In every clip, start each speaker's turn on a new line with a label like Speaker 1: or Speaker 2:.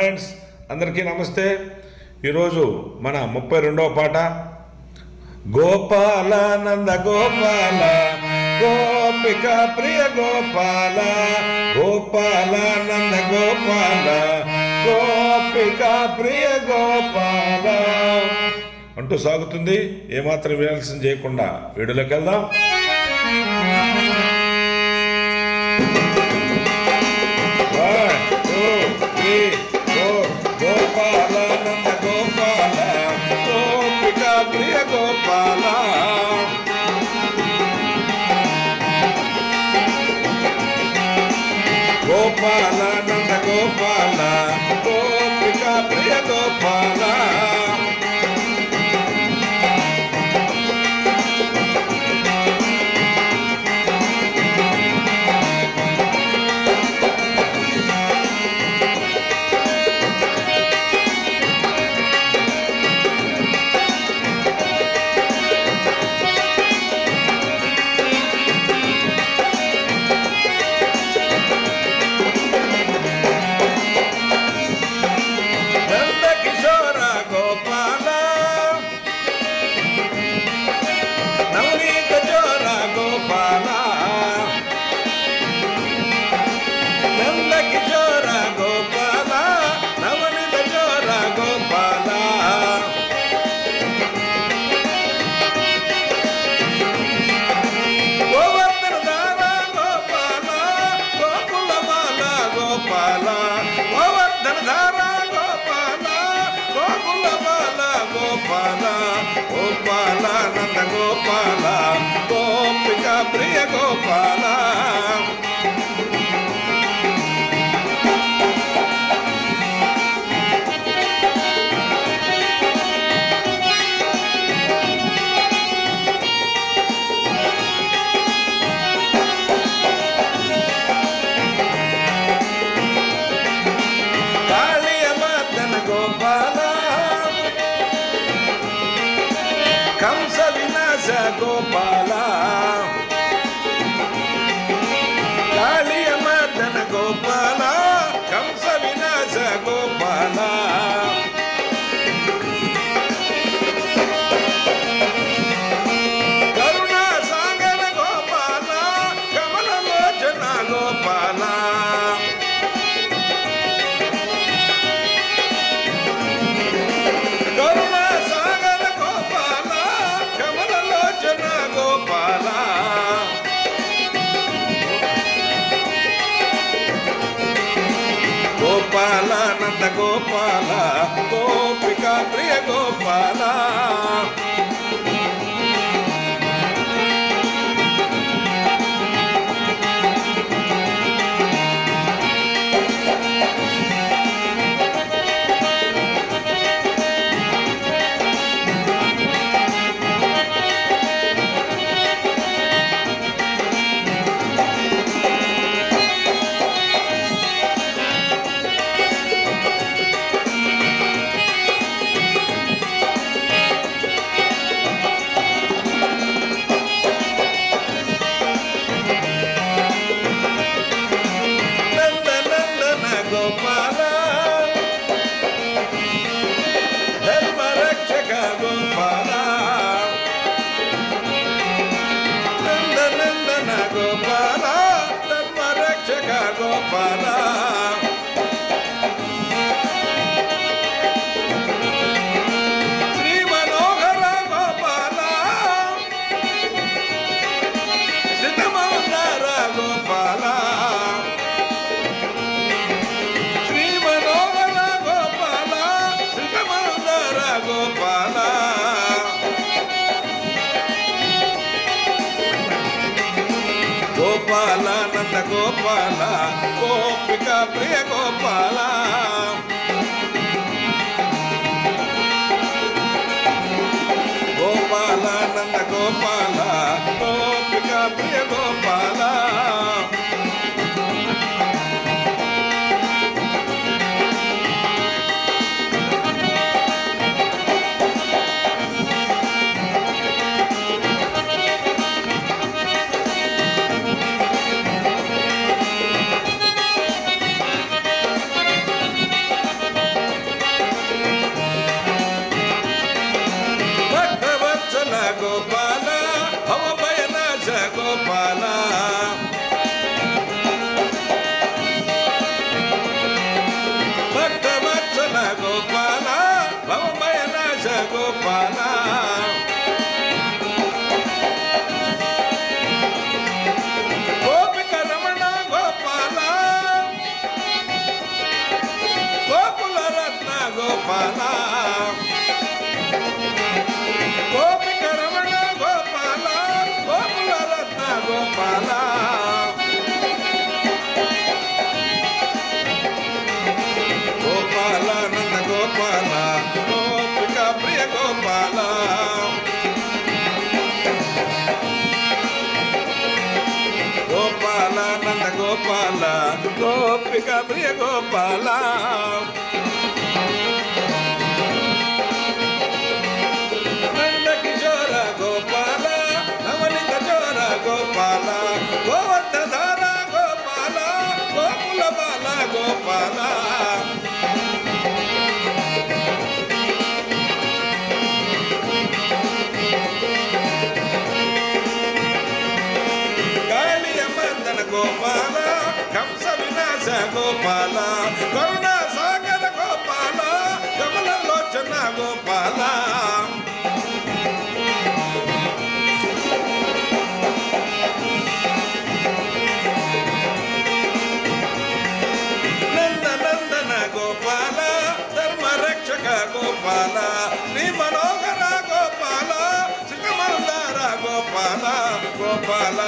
Speaker 1: Friends అందరికీ నమస్తే. ఈరోజు మన 32వ పాట. గోపాల నంద గోపాల గోపిక ప్రియ గోపాల, గోపాల నంద గోపాల గోపిక ప్రియ గోపాల అంటూ సాగుతుంది. ఏమాత్రం వినాల్సిన చేయకుండా వీడియోలోకి వెళ్దాం. గోపాల నంద గోపాల గోపిక ప్రియ గోపాల, గోపాల నంద గోపాల గోపిక ప్రియ గోపాల, గోపాల నంద గోపాల గోపిక ప్రియ గోపాల, కంస వినాశ గోపాల, కాళీయ మర్దన గోపాల కంస వినాశ గోపాల, కరుణా సాగర గోపాల కమలలోచన గోపాల, గోపాల నంద గోపాల గోపిక ప్రియ గోపాల, గోపాల శ్రీ మనోహర గోపాల, శ్రీమందర గోపాల, శ్రీ మనోహర గోపాల శ్రీమందర గోపాల, గోపాల నంద గోపాల గోపిక ప్రియ గోపాల, గోపాల నంద గోపాల గోపిక ప్రియ గోపాల, నంద గోపాల గోపిక ప్రియ గోపాల నంద కిశోర గోపాల నవనిత చోర గోపాల గోవర్ధధార గోపాల గోకుల బాల గోపాల గోపాల కంస వినాశ గోపాల కరుణా సాగర గోపాల కమలలోచన గోపాల నంద నందన గోపాల ధర్మరక్షక గోపాల శ్రీ మనోహర గోపాల శ్రీమందార గోపాల గోపాల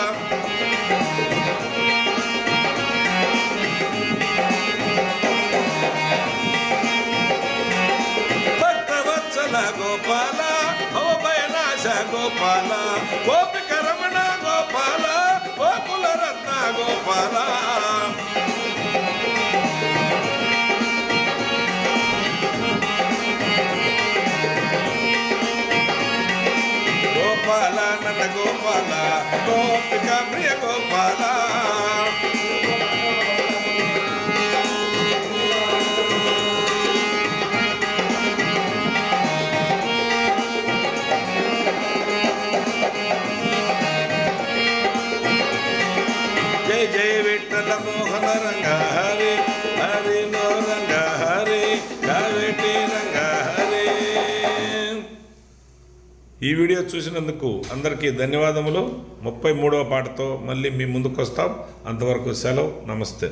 Speaker 1: గోపాల భవభయనాశ గోపాల గోపిక రమణ గోపాల గోకుల రత్న గోపాల గోపాల నంద గోపాల గోపిక ప్రియ గోపాల జయ జయ విఠల మోహన రంగ హరి హరి నో రంగ హరి కావేటి రంగ హరి. ఈ వీడియో చూసినందుకు అందరికీ ధన్యవాదములు. 33వ పాటతో మళ్ళీ మీ ముందుకు వస్తాం. అంతవరకు సెలవు. నమస్తే.